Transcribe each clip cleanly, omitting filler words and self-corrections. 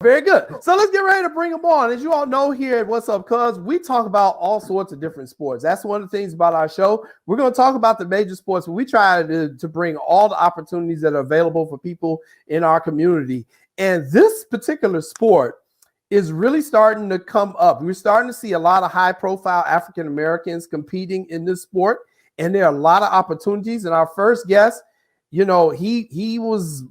Very good. So let's get ready to bring them on. As you all know here at What's Up Cuz, we talk about all sorts of different sports. That's one of the things about our show. We're going to talk about the major sports, but we try to bring all the opportunities that are available for people in our community. And this particular sport is really starting to come up. We're starting to see a lot of high-profile African Americans competing in this sport, and there are a lot of opportunities. And our first guest, you know, he was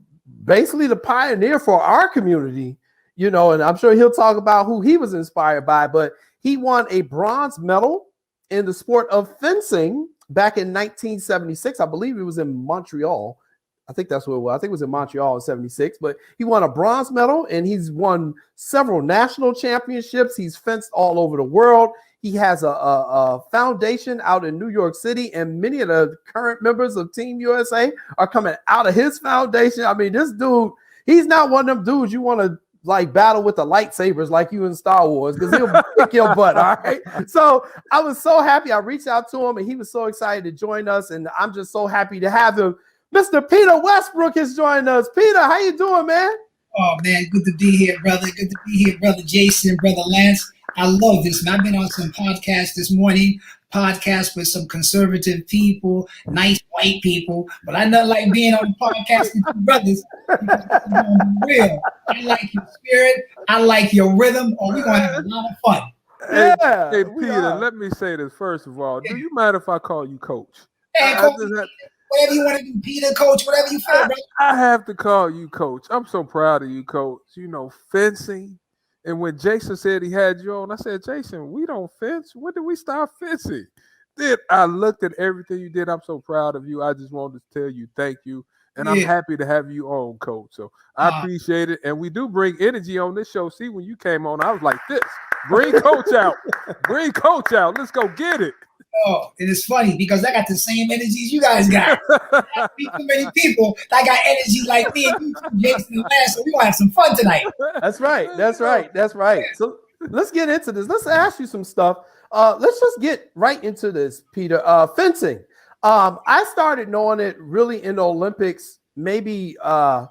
basically the pioneer for our community, you know, and I'm sure he'll talk about who he was inspired by, but he won a bronze medal in the sport of fencing back in 1976. I believe it was in Montreal. I think that's what it was. I think it was in Montreal in 76, but he won a bronze medal and he's won several national championships. He's fenced all over the world. He has a foundation out in New York City, and many of the current members of Team USA are coming out of his foundation. I mean, this dude, he's not one of them dudes you want to like battle with the lightsabers like you in Star Wars, because he'll kick your butt. All right. So I was so happy. I reached out to him and he was so excited to join us. And I'm just so happy to have him. Mr. Peter Westbrook is joining us. Peter, how you doing, man? Oh, man, good to be here, brother. Good to be here, brother Jason, brother Lance. I love this, man. I've been on some podcasts this morning, podcasts with some conservative people, nice white people, but I not like being on a podcast with you brothers. Real. I like your spirit. I like your rhythm. Oh, we're going to have a lot of fun. Yeah, hey Peter, let me say this first of all. Do you mind if I call you Coach? Hey, Coach, whatever you want to do, Peter, Coach, whatever you feel, bro. I have to call you Coach. I'm so proud of you, Coach. You know, fencing. And when Jason said he had you on, I said, Jason, we don't fence. When did we start fencing? Then I looked at everything you did. I'm so proud of you. I just wanted to tell you thank you. And I'm happy to have you on, Coach. So I appreciate it. And we do bring energy on this show. See, when you came on, I was like this. Bring Coach out. Bring Coach out. Let's go get it. Oh, and it's funny because I got the same energies you guys got. I meet too many people that got energy like me and you, Jason and Lance, so we're going to have some fun tonight. That's right. That's right. That's right. So let's get into this. Let's ask you some stuff. Let's just get right into this, Peter. Fencing. I started knowing it really in the Olympics. Maybe I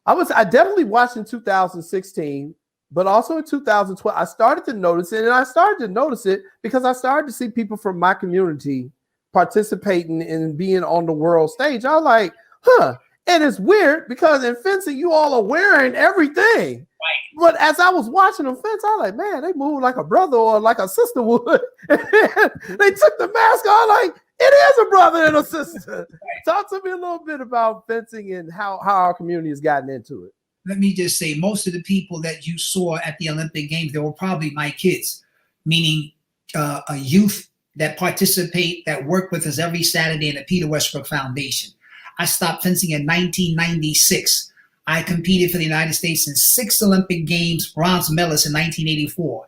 definitely watched in 2016. But also in 2012, I started to notice it, and I started to notice it because I started to see people from my community participating and being on the world stage. I was like, huh. And it's weird because in fencing, you all are wearing everything. Right. But as I was watching them fence, I was like, man, they move like a brother or like a sister would. They took the mask off, like, it is a brother and a sister. Right. Talk to me a little bit about fencing and how our community has gotten into it. Let me just say, most of the people that you saw at the Olympic Games, they were probably my kids, meaning a youth that participate, that work with us every Saturday in the Peter Westbrook Foundation. I stopped fencing in 1996. I competed for the United States in 6 Olympic Games, bronze medalist in 1984.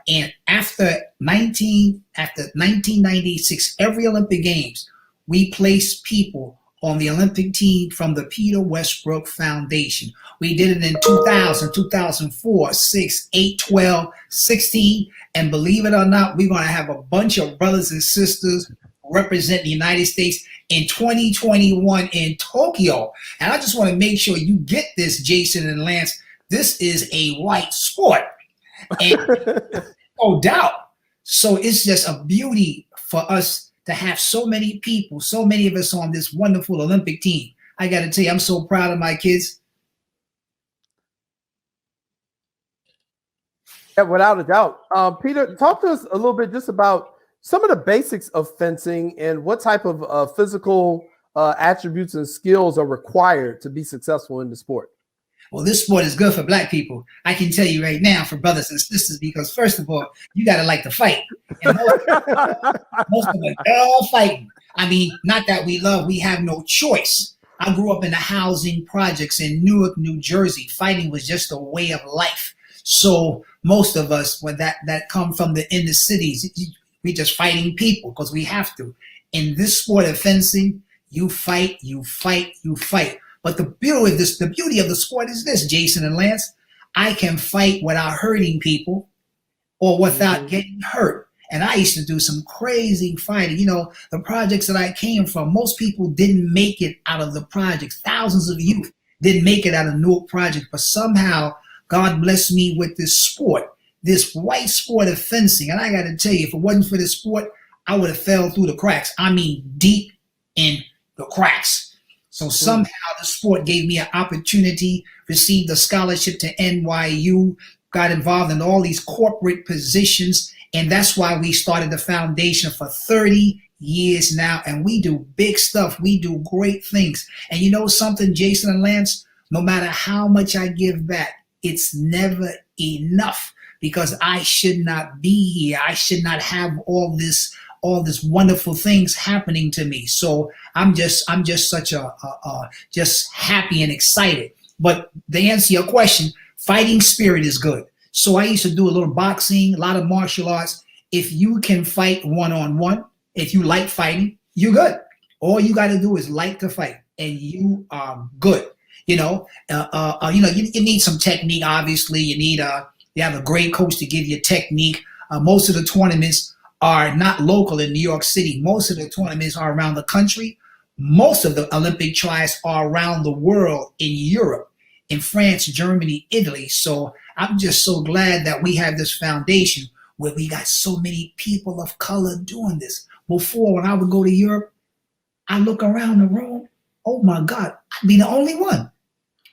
And after 1996, every Olympic Games, we placed people on the Olympic team from the Peter Westbrook Foundation. We did it in 2000, 2004, 6, 8, 12, 16. And believe it or not, we're going to have a bunch of brothers and sisters represent the United States in 2021 in Tokyo. And I just want to make sure you get this, Jason and Lance. This is a white sport. And no doubt. So it's just a beauty for us to have so many people, so many of us on this wonderful Olympic team. I got to tell you, I'm so proud of my kids. Yeah, without a doubt. Peter, talk to us a little bit just about some of the basics of fencing and what type of physical attributes and skills are required to be successful in the sport. Well, this sport is good for black people. I can tell you right now, for brothers and sisters, because first of all, you got to like to fight. And most of us are all fighting. I mean, not that we love, we have no choice. I grew up in the housing projects in Newark, New Jersey. Fighting was just a way of life. So most of us, when that come from the inner cities, we just fighting people because we have to. In this sport of fencing, you fight, you fight, you fight. But the beauty of the sport is this, Jason and Lance. I can fight without hurting people or without getting hurt. And I used to do some crazy fighting. You know, the projects that I came from, most people didn't make it out of the projects. Thousands of youth didn't make it out of Newark project, but somehow God blessed me with this sport, this white sport of fencing. And I got to tell you, if it wasn't for this sport, I would have fell through the cracks. I mean, deep in the cracks. So somehow the sport gave me an opportunity, received a scholarship to NYU, got involved in all these corporate positions. And that's why we started the foundation for 30 years now. And we do big stuff. We do great things. And you know something, Jason and Lance, no matter how much I give back, it's never enough, because I should not be here. I should not have all this wonderful things happening to me. So I'm just such just happy and excited. But to answer your question, fighting spirit is good. So I used to do a little boxing, a lot of martial arts. If you can fight one-on-one, if you like fighting, you're good. All you got to do is like to fight, and you are good. You need some technique. Obviously, you have a great coach to give you technique. Most of the tournaments are not local in New York City. Most of the tournaments are around the country. Most of the Olympic trials are around the world, in Europe, in France, Germany, Italy. So I'm just so glad that we have this foundation where we got so many people of color doing this. Before, when I would go to Europe, I look around the room, oh my God, I'd be the only one.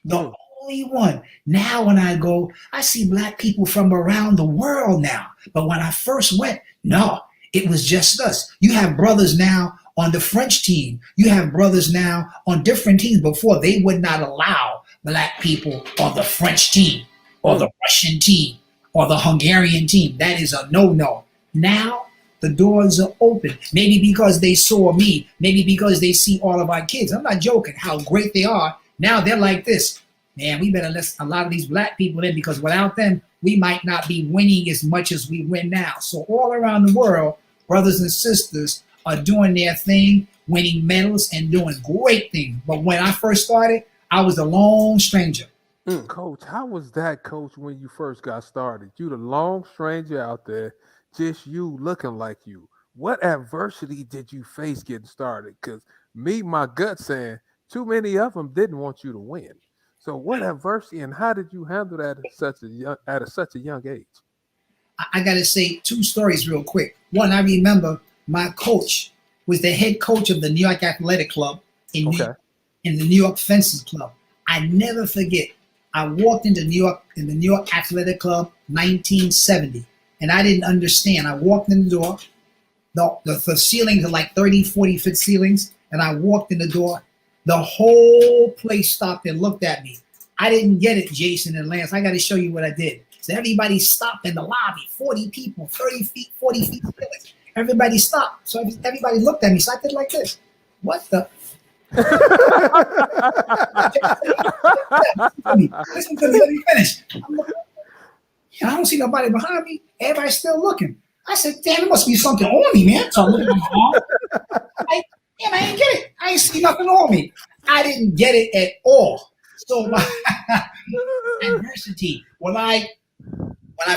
The only one. Now when I go, I see Black people from around the world now. But when I first went, no, it was just us. You have brothers now on the French team. You have brothers now on different teams. Before, they would not allow Black people on the French team or the Russian team or the Hungarian team. That is a no-no. Now the doors are open. Maybe because they saw me. Maybe because they see all of our kids. I'm not joking how great they are. Now they're like this. Man, we better let a lot of these Black people in, because without them, we might not be winning as much as we win now. So all around the world, brothers and sisters are doing their thing, winning medals and doing great things. But when I first started, I was a lone stranger. Coach, how was that, Coach, when you first got started? You the lone stranger out there, just you looking like you. What adversity did you face getting started? Because my gut saying too many of them didn't want you to win. So what adversity, and how did you handle that at such a young age? I got to say 2 stories real quick. One, I remember my coach was the head coach of the New York Athletic Club in the New York Fencing Club. I never forget. I walked into New York in the New York Athletic Club, 1970, and I didn't understand. I walked in the door. The ceilings are like 30, 40-foot ceilings, and I walked in the door. The whole place stopped and looked at me. I didn't get it, Jason and Lance. I got to show you what I did. So everybody stopped in the lobby, 40 people, 30 feet, 40 feet. Everybody stopped. So everybody looked at me. So I did like this. What the? Listen to me. Let me finish. I don't see nobody behind me. Everybody's still looking. I said, damn, there must be something on me, man. So I'm looking at my arm. Damn, I ain't get it. I ain't see nothing on me. I didn't get it at all. So my adversity. When I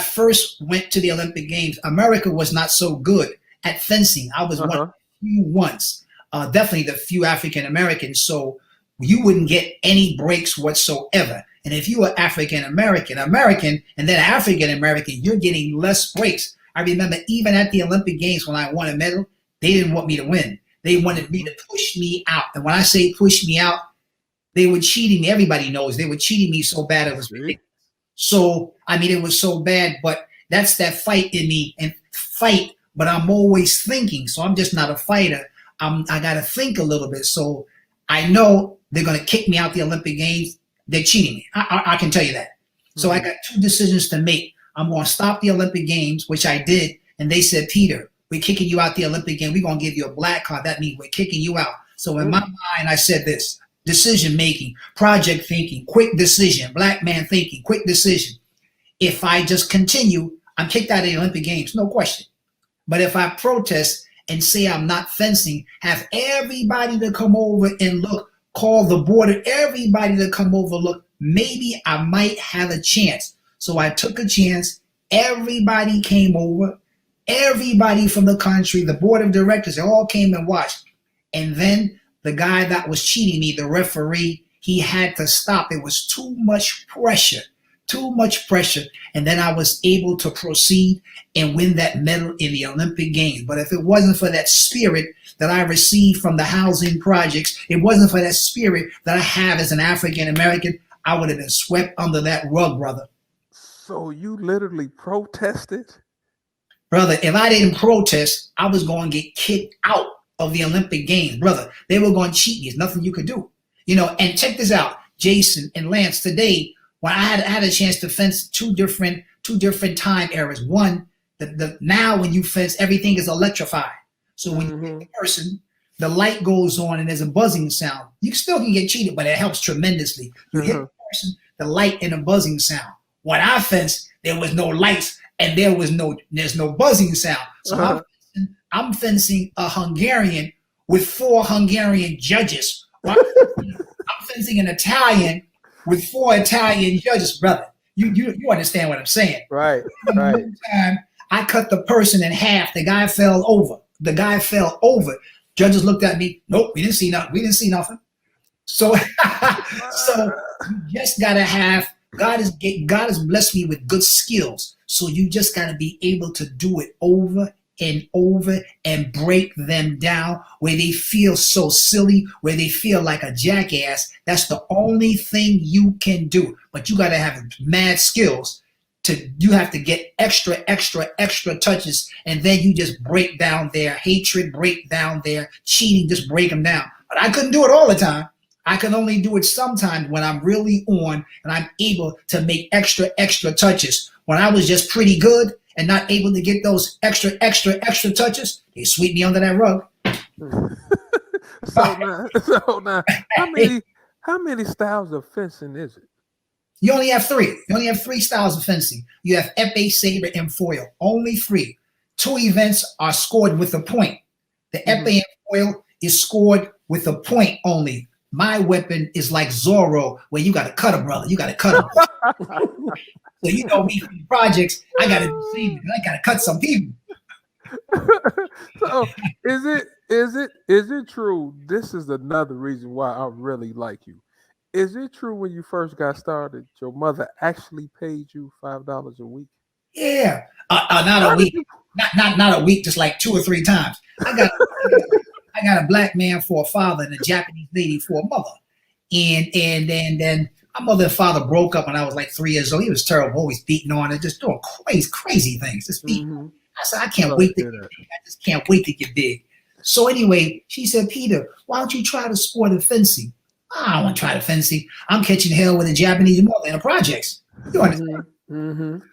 first went to the Olympic Games, America was not so good at fencing. I was one of the few ones, definitely the few African Americans. So you wouldn't get any breaks whatsoever. And if you were African American, and then African American, you're getting less breaks. I remember even at the Olympic Games when I won a medal, they didn't want me to win. They wanted me to push me out. And when I say push me out, they were cheating me. Everybody knows they were cheating me so bad it was ridiculous. So, I mean, it was so bad, but that's that fight in me, and fight, but I'm always thinking. So I'm just not a fighter. I got to think a little bit. So I know they're going to kick me out the Olympic Games. They're cheating me. I can tell you that. So I got 2 decisions to make. I'm going to stop the Olympic Games, which I did. And they said, Peter, we're kicking you out the Olympic Games. We're going to give you a black card. That means we're kicking you out. So in my mind, I said this: decision making, project thinking, quick decision, black man thinking, quick decision. If I just continue, I'm kicked out of the Olympic Games, no question. But if I protest and say I'm not fencing, have everybody to come over and look, call the border, everybody to come over, look, maybe I might have a chance. So I took a chance. Everybody came over. Everybody from the country, the board of directors, they all came and watched. And then the guy that was cheating me, the referee, he had to stop. It was too much pressure too much pressure, and then I was able to proceed and win that medal in the Olympic Games. But if it wasn't for that spirit that I received from the housing projects, it wasn't for that spirit that I have as an African American, I would have been swept under that rug, brother. So you literally protested? Brother, if I didn't protest, I was going to get kicked out of the Olympic Games, brother. They were going to cheat me. There's nothing you could do. You know, and check this out, Jason and Lance, today, when I had a chance to fence two different time eras. One, now when you fence, everything is electrified. So when you hit the person, the light goes on and there's a buzzing sound. You still can get cheated, but it helps tremendously. You hit the person, the light and a buzzing sound. When I fenced, there was no lights and there's no buzzing sound. So I'm fencing a Hungarian with 4 Hungarian judges. I'm fencing an Italian with 4 Italian judges, brother. You understand what I'm saying? Right. One time, I cut the person in half. The guy fell over. Judges looked at me. Nope, we didn't see nothing. So, so you just gotta have. God has blessed me with good skills. So you just gotta be able to do it over and over and break them down where they feel so silly, where they feel like a jackass. That's the only thing you can do. But you gotta have mad skills. You have to get extra touches, and then you just break down their hatred, break down their cheating, just break them down. But I couldn't do it all the time. I can only do it sometimes when I'm really on and I'm able to make extra touches. When I was just pretty good and not able to get those extra touches, they sweep me under that rug. So now, how many styles of fencing is it? You only have 3. You only have 3 styles of fencing. You have epee, saber, and foil. Only 3. 2 events are scored with a point. The epee and foil is scored with a point only. My weapon is like Zorro, where you got to cut a brother. You got to cut him. So you know me from the projects. I got to see. I got to cut some people. So is it true? This is another reason why I really like you. Is it true when you first got started, your mother actually paid you $5 a week? Yeah, not a week, not a week, just like 2 or 3 times. I got a black man for a father and a Japanese lady for a mother, and then my mother and father broke up when I was like 3 years old. He was terrible, always beating on her, just doing crazy things, just beating. I said, I can't wait to get big. I just can't wait to get big. So anyway, she said, Peter, why don't you try the sport of fencing? I don't want to try the fencing. I'm catching hell with a Japanese mother in the projects. You understand?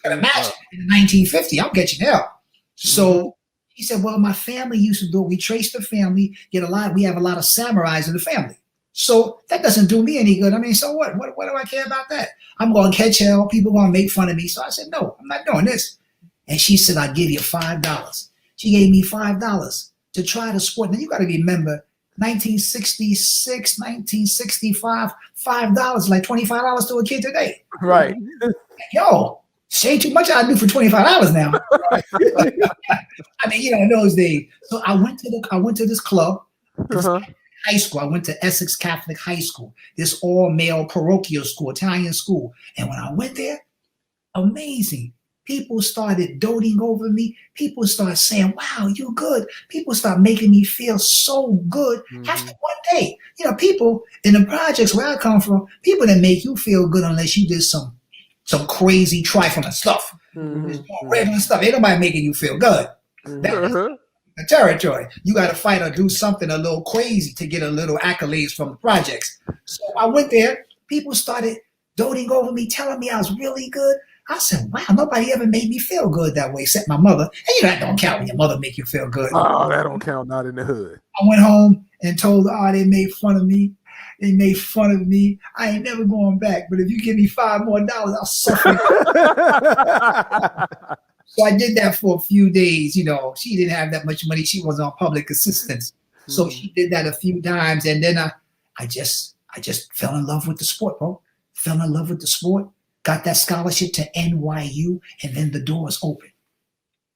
Got a match in 1950. I'm catching hell. So he said, well, my family used to do it. We traced the family, we have a lot of samurais in the family. So that doesn't do me any good. I mean, so what? What do I care about that? I'm going to catch hell. People are going to make fun of me. So I said, no, I'm not doing this. And she said, I'll give you $5. She gave me $5 to try the sport. Now you got to remember, 1966, 1965, $5 like $25 to a kid today. Right. Yo, say too much I do for $25 now. I mean, in those days. So I went to this club, high school. I went to Essex Catholic High School, this all-male parochial school, Italian school. And when I went there, amazing. People started doting over me. People started saying, wow, you're good. People start making me feel so good. After one day, people in the projects where I come from, people that make you feel good unless you did some crazy trifling stuff. Regular stuff. Ain't nobody making you feel good. That's the territory. You got to fight or do something a little crazy to get a little accolades from the projects. So I went there. People started doting over me, telling me I was really good. I said, wow, nobody ever made me feel good that way except my mother. And that don't count when your mother make you feel good. Oh, that don't count, not in the hood. I went home and told her, they made fun of me. They made fun of me. I ain't never going back. But if you give me $5 more, I'll suffer. So I did that for a few days. She didn't have that much money. She was on public assistance. So she did that a few times. And then I just fell in love with the sport, bro. Fell in love with the sport. Got that scholarship to NYU, and then the doors open.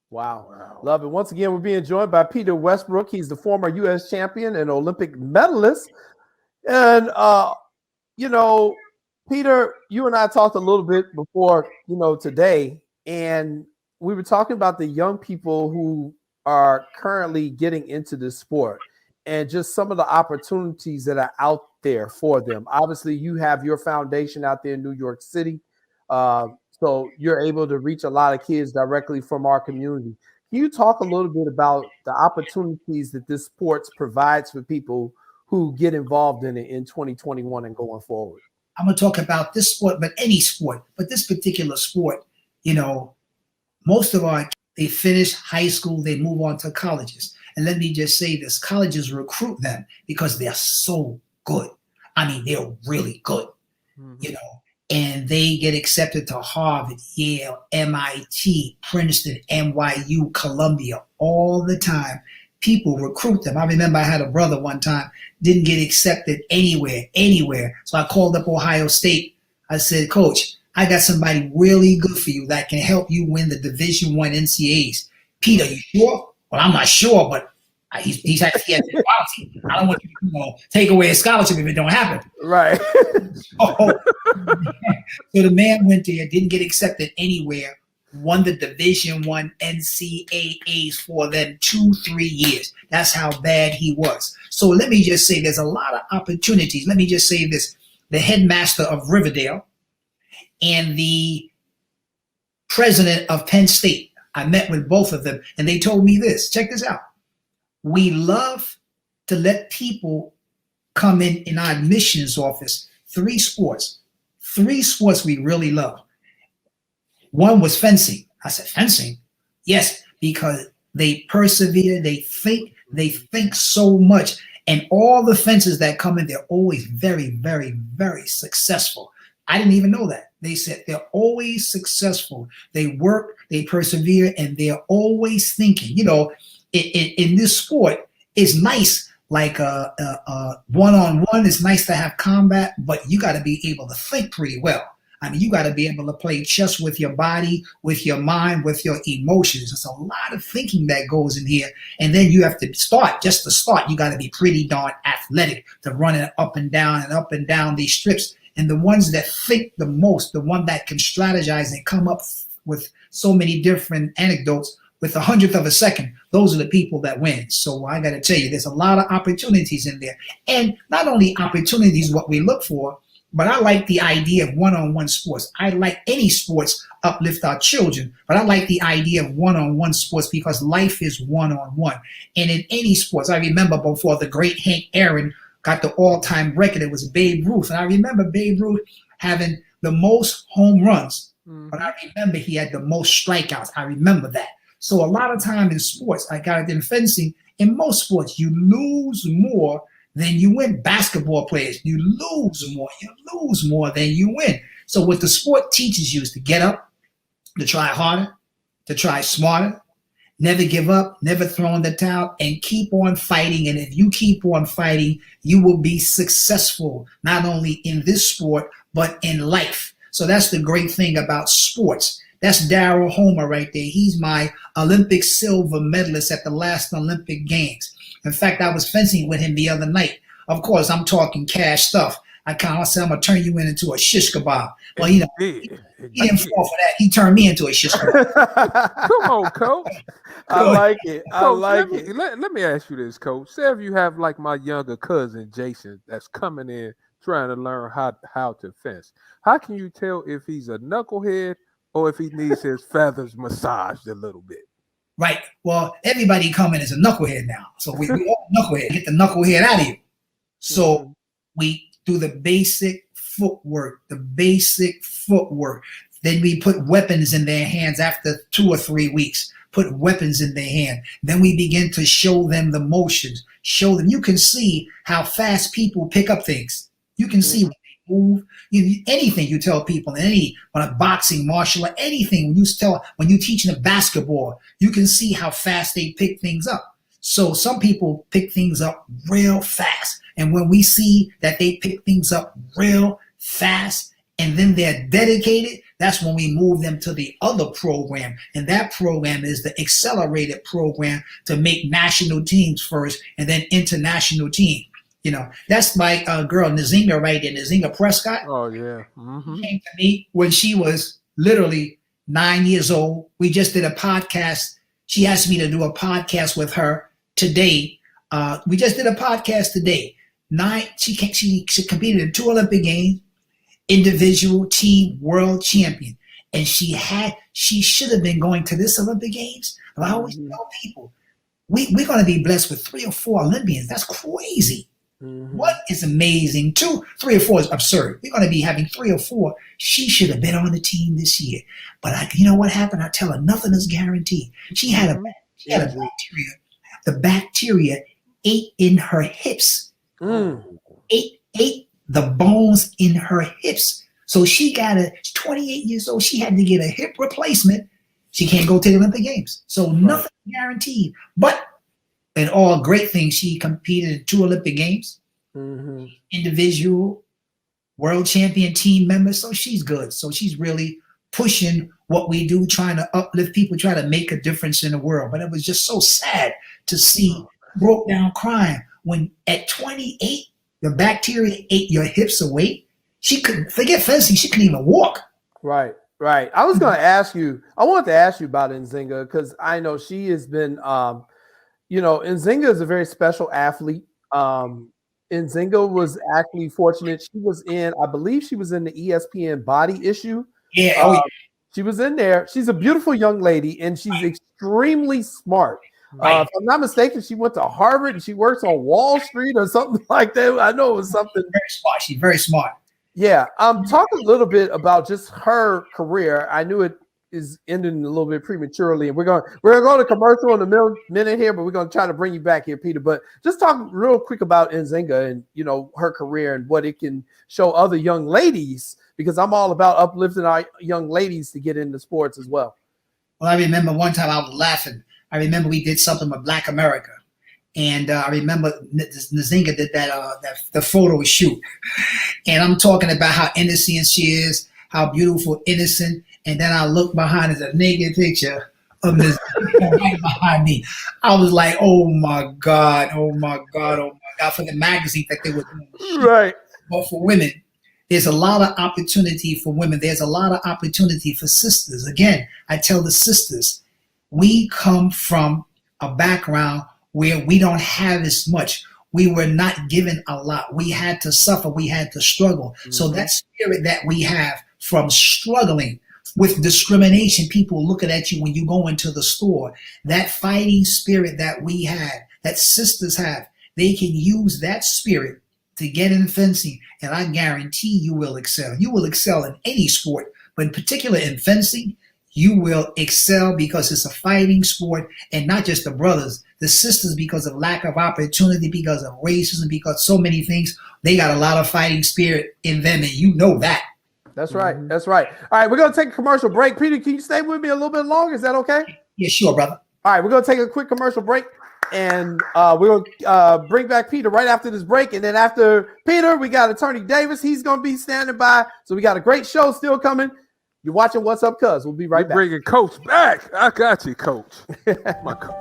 Wow. Love it. Once again, we're being joined by Peter Westbrook. He's the former U.S. champion and Olympic medalist. And, Peter, you and I talked a little bit before, today, and we were talking about the young people who are currently getting into this sport and just some of the opportunities that are out there for them. Obviously, you have your foundation out there in New York City, so you're able to reach a lot of kids directly from our community. Can you talk a little bit about the opportunities that this sports provides for people who get involved in it in 2021 and going forward? I'm going to talk about this sport, but any sport, but this particular sport, most of they finish high school, they move on to colleges. And let me just say this, colleges recruit them because they're so good. I mean, they're really good, and they get accepted to Harvard, Yale, MIT, Princeton, NYU, Columbia, all the time. People recruit them. I remember I had a brother one time, didn't get accepted anywhere. So I called up Ohio State. I said, Coach, I got somebody really good for you that can help you win the Division I NCAAs. Peter, you sure? Well, I'm not sure, but he has quality. I don't want you to take away a scholarship if it don't happen. Right. So the man went there, didn't get accepted anywhere, won the Division I NCAAs for them 2-3 years. That's how bad he was. So let me just say there's a lot of opportunities. Let me just say this. The headmaster of Riverdale and the president of Penn State, I met with both of them, and they told me this. Check this out. We love to let people come in our admissions office. 3 sports we really love. One was fencing. I said, fencing? Yes, because they persevere, they think so much. And all the fences that come in, they're always very, very, very successful. I didn't even know that. They said they're always successful. They work, they persevere, and they're always thinking. In this sport, it's nice, like one-on-one, it's nice to have combat, but you got to be able to think pretty well. I mean, you got to be able to play chess with your body, with your mind, with your emotions. There's a lot of thinking that goes in here. And then you have to start, you got to be pretty darn athletic to run it up and down these strips. And the ones that think the most, the one that can strategize and come up with so many different anecdotes with 100th of a second, those are the people that win. So I got to tell you, there's a lot of opportunities in there. And not only opportunities, what we look for, but I like the idea of one-on-one sports. I like any sports uplift our children, but I like the idea of one-on-one sports because life is one-on-one. And in any sports, I remember before the great Hank Aaron got the all-time record, it was Babe Ruth. And I remember Babe Ruth having the most home runs, but I remember he had the most strikeouts. I remember that. So a lot of time in sports, I got it in fencing, in most sports, you lose more than you win. Basketball players, you lose more than you win. So what the sport teaches you is to get up, to try harder, to try smarter, never give up, never throw in the towel, and keep on fighting. And if you keep on fighting, you will be successful, not only in this sport, but in life. So that's the great thing about sports. That's Darryl Homer right there. He's my Olympic silver medalist at the last Olympic Games. In fact, I was fencing with him the other night. Of course, I'm talking cash stuff. I said, I'm going to turn you into a shish kebab. Well, he didn't fall for that. He turned me into a shish kebab. Come on, Coach. I like it. Let me ask you this, Coach. Say if you have like my younger cousin, Jason, that's coming in trying to learn how to fence. How can you tell if he's a knucklehead or if he needs his feathers massaged a little bit? Right. Well, everybody coming is a knucklehead now. So we all knucklehead. Get the knucklehead out of you. So we do the basic footwork. Then we put weapons in their hands after 2 or 3 weeks. Put weapons in their hand. Then we begin to show them the motions. Show them. You can see how fast people pick up things. You can see when they move. Anything you tell people, when a boxing, martial art, anything, when you teach them basketball, you can see how fast they pick things up. So some people pick things up real fast. And when we see that they pick things up real fast and then they're dedicated, that's when we move them to the other program. And that program is the accelerated program to make national teams first and then international team. You know, that's my girl Nzinga right there, Nzinga Prescott. Oh yeah. Mm-hmm. She came to me when she was literally 9 years old. We just did a podcast. She asked me to do a podcast with her today. We just did a podcast today. She competed in 2 Olympic Games, individual, team, world champion. And she should have been going to this Olympic Games. But I always tell people, we're going to be blessed with 3 or 4 Olympians. That's crazy. Mm-hmm. What is amazing? 2, 3 or 4 is absurd. We're going to be having 3 or 4. She should have been on the team this year. But you know what happened? I tell her nothing is guaranteed. She had a bacteria. The bacteria ate in her hips. Ate the bones in her hips. So she's 28 years old. She had to get a hip replacement. She can't go to the Olympic Games. So nothing guaranteed. But in all great things, she competed in 2 Olympic Games, individual, world champion, team member. So she's good. So she's really pushing what we do, trying to uplift people, trying to make a difference in the world. But it was just so sad to see broke down crying when at 28, the bacteria ate your hips away. She couldn't, forget fencing, she couldn't even walk. Right. I was going to ask you, I wanted to ask you about Nzinga because I know she has been, Nzinga is a very special athlete. Nzinga was actually fortunate. She was I believe she was in the ESPN Body Issue. Yeah. She was in there. She's a beautiful young lady and she's extremely smart. If I'm not mistaken, she went to Harvard and she works on Wall Street or something like that. I know it was something. Very smart. She's very smart. Yeah. Talk a little bit about just her career. I knew it is ending a little bit prematurely, and we're going to go to commercial in a minute here, but we're going to try to bring you back here, Peter. But just talk real quick about Nzinga and her career and what it can show other young ladies, because I'm all about uplifting our young ladies to get into sports as well. Well, I remember one time I was laughing. I remember we did something with Black America. And I remember Nzinga did the photo shoot. And I'm talking about how innocent she is, how beautiful, innocent. And then I look behind, there's a naked picture of Nzinga right behind me. I was like, oh my God, for the magazine that they were doing. Right. But for women, there's a lot of opportunity for women. There's a lot of opportunity for sisters. Again, I tell the sisters, we come from a background where we don't have as much. We were not given a lot. We had to suffer. We had to struggle. Mm-hmm. So that spirit that we have from struggling with discrimination, people looking at you when you go into the store, that fighting spirit that we have, that sisters have, they can use that spirit to get in fencing. And I guarantee you will excel. You will excel in any sport, but in particular in fencing, you will excel because it's a fighting sport, and not just the brothers, the sisters, because of lack of opportunity, because of racism, because so many things, they got a lot of fighting spirit in them, and you know that. That's right. That's right. All right, we're going to take a commercial break. Peter, can you stay with me a little bit longer? Is that okay? Yeah, sure, brother. All right, we're going to take a quick commercial break, and we're going to bring back Peter right after this break. And then after Peter, we got Attorney Davis. He's going to be standing by. So we got a great show still coming. You're watching What's Up, Cuz. We'll be right back. Bringing Coach back. I got you, Coach. My coach.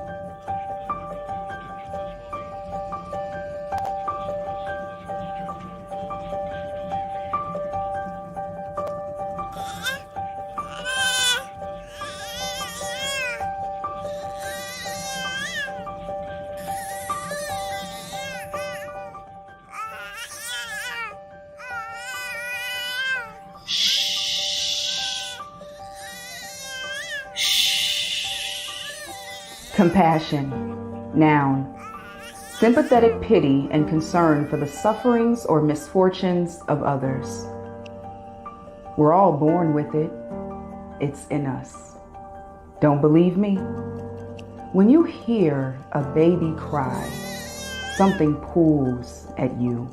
Compassion, noun. Sympathetic pity and concern for the sufferings or misfortunes of others. We're all born with it. It's in us. Don't believe me? When you hear a baby cry, something pulls at you.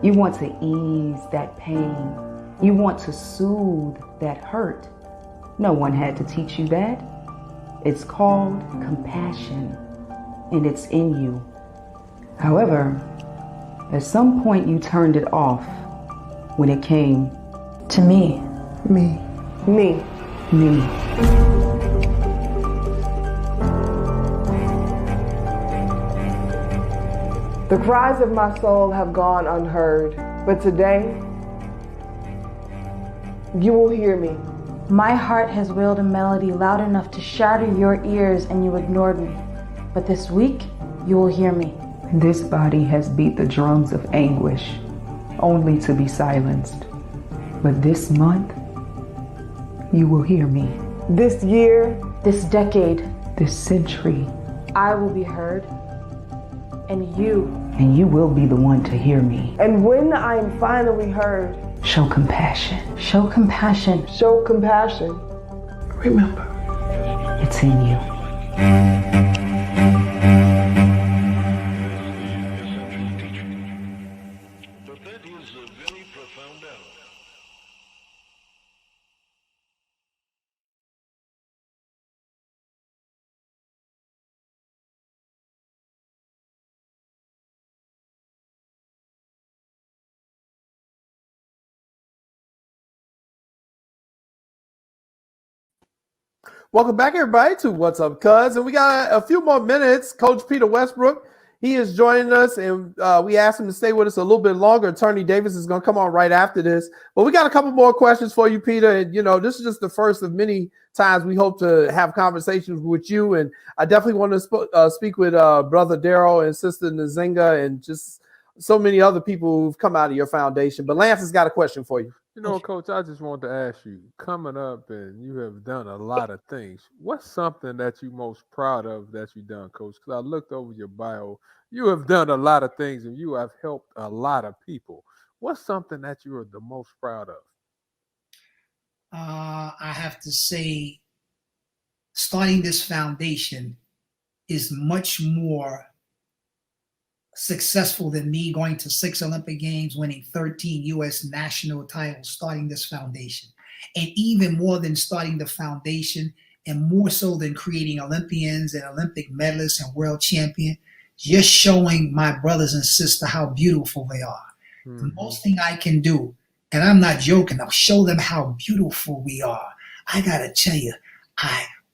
You want to ease that pain. You want to soothe that hurt. No one had to teach you that. It's called compassion, and it's in you. However, at some point you turned it off when it came to me. Me. The cries of my soul have gone unheard, but today, you will hear me. My heart has wailed a melody loud enough to shatter your ears, and you ignored me. But this week, you will hear me. This body has beat the drums of anguish, only to be silenced. But this month, you will hear me. This year, This decade, This century, I will be heard, and you will be the one to hear me. and when I am finally heard, Show compassion. show compassion. show compassion. Remember, it's in you. But that is a very profound element. Welcome back, everybody, to What's Up, Cuz. And we got a few more minutes. Coach Peter Westbrook, he is joining us, and we asked him to stay with us a little bit longer. Attorney Davis is going to come on right after this. But we got a couple more questions for you, Peter. And, this is just the first of many times we hope to have conversations with you. And I definitely want to speak with Brother Daryl and Sister Nzinga and just so many other people who've come out of your foundation. But Lance has got a question for you. Coach, I just want to ask you, coming up and you have done a lot of things, what's something that you're most proud of that you've done, Coach? Because I looked over your bio. You have done a lot of things and you have helped a lot of people. What's something that you are the most proud of? I have to say, starting this foundation is much more successful than me going to 6 Olympic Games, winning 13 U.S. national titles, starting this foundation. And even more than starting the foundation, and more so than creating Olympians and Olympic medalists and world champion, just showing my brothers and sisters how beautiful they are. The most thing I can do, and I'm not joking, I'll show them how beautiful we are. I gotta tell you,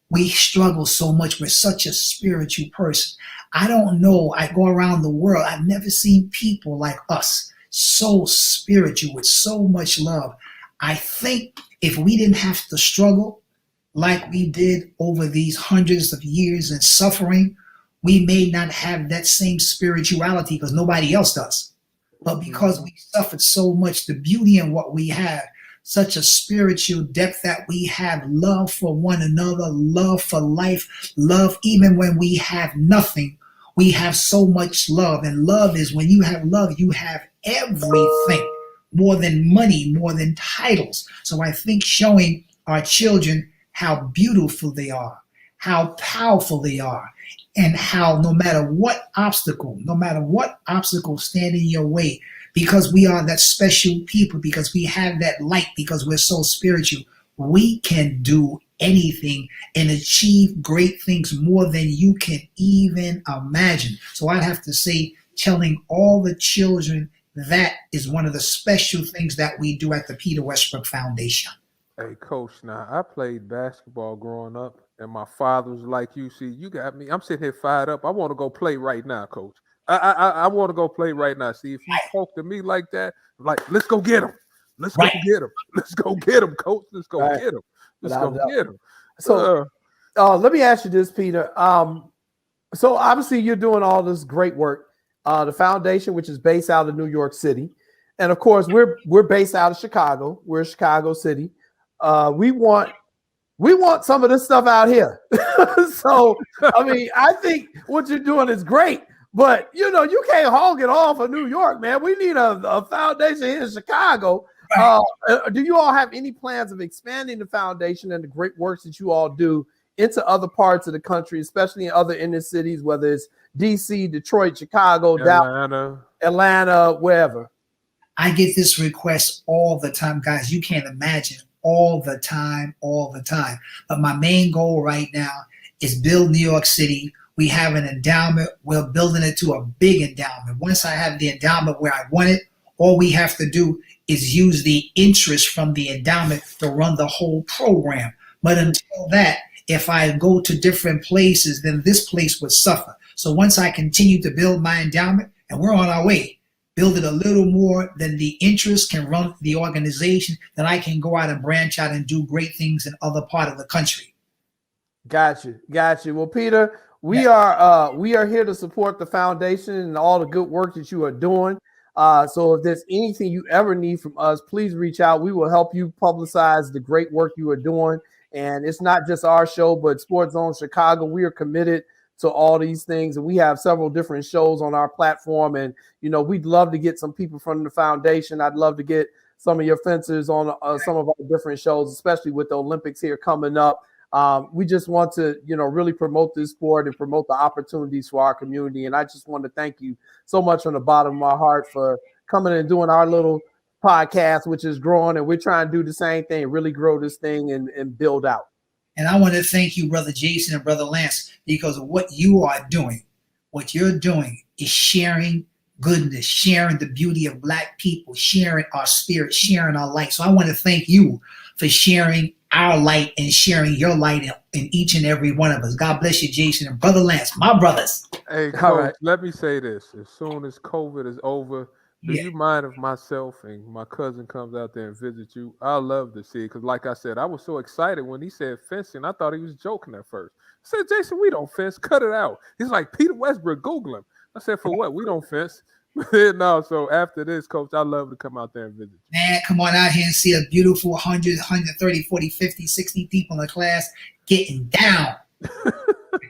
we struggle so much. We're such a spiritual person. I don't know. I go around the world. I've never seen people like us, so spiritual with so much love. I think if we didn't have to struggle like we did over these hundreds of years and suffering, we may not have that same spirituality because nobody else does. But because we suffered so much, the beauty in what we have, such a spiritual depth that we have, love for one another, love for life, love even when we have nothing. We have so much love, and love is when you have love, you have everything, more than money, more than titles. So I think showing our children how beautiful they are, how powerful they are, and how no matter what obstacle stand in your way, because we are that special people, because we have that light, because we're so spiritual, we can do anything and achieve great things more than you can even imagine. So I'd have to say, telling all the children that is one of the special things that we do at the Peter Westbrook Foundation. Hey, Coach, now I played basketball growing up, and my father was like, you see, you got me. I'm sitting here fired up. I want to go play right now, Coach. I want to go play right now. See, if you talk to me like that, like, let's go get him. Let's go get him. Let's go get him, Coach. Let's go get him. Let's go get him. So let me ask you this, Peter. So obviously you're doing all this great work. The foundation, which is based out of New York City. And of course, we're based out of Chicago. We're Chicago City. We want some of this stuff out here. So, I mean, I think what you're doing is great, but you can't hog it all for New York, man. We need a foundation here in Chicago. Do you all have any plans of expanding the foundation and the great works that you all do into other parts of the country, especially in other inner cities, whether it's DC, Detroit, Chicago, Atlanta, wherever? I get this request all the time, guys. You can't imagine. All the time. But my main goal right now is build New York City. We have an endowment. We're building it to a big endowment. Once I have the endowment where I want it, all we have to do is use the interest from the endowment to run the whole program. But until that, if I go to different places, then this place would suffer. So once I continue to build my endowment and we're on our way. Build it a little more than the interest can run the organization, then I can go out and branch out and do great things in other part of the country. Got you. Well, Peter, we are here to support the foundation and all the good work that you are doing. So if there's anything you ever need from us, please reach out. We will help you publicize the great work you are doing. And it's not just our show, but Sports Zone Chicago. We are committed to all these things, and we have several different shows on our platform. And we'd love to get some people from the foundation. I'd love to get some of your fencers on some of our different shows, especially with the Olympics here coming up. We just want to, really promote this sport and promote the opportunities for our community. And I just want to thank you so much from the bottom of my heart for coming and doing our little podcast, which is growing. And we're trying to do the same thing, really grow this thing and build out. And I want to thank you, Brother Jason and Brother Lance, because of what you are doing. What you're doing is sharing goodness, sharing the beauty of Black people, sharing our spirit, sharing our light. So I want to thank you for sharing our light and sharing your light in each and every one of us. God bless you, Jason and Brother Lance, my brothers. Hey, Coach, let me say this. As soon as COVID is over, do you mind if myself and my cousin comes out there and visit you? I love to see it because, like I said, I was so excited when he said fencing. I thought he was joking at first. I said, Jason, we don't fence. Cut it out. He's like, Peter Westbrook, Google him. I said, for what? We don't fence. No, so after this, Coach, I love to come out there and visit you. Man, come on out here and see a beautiful 100, 130, 40, 50, 60 people in the class getting down.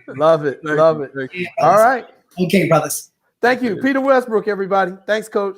Love it. Yeah, All right. Okay, brothers. Thank you. Peter Westbrook, everybody. Thanks, Coach.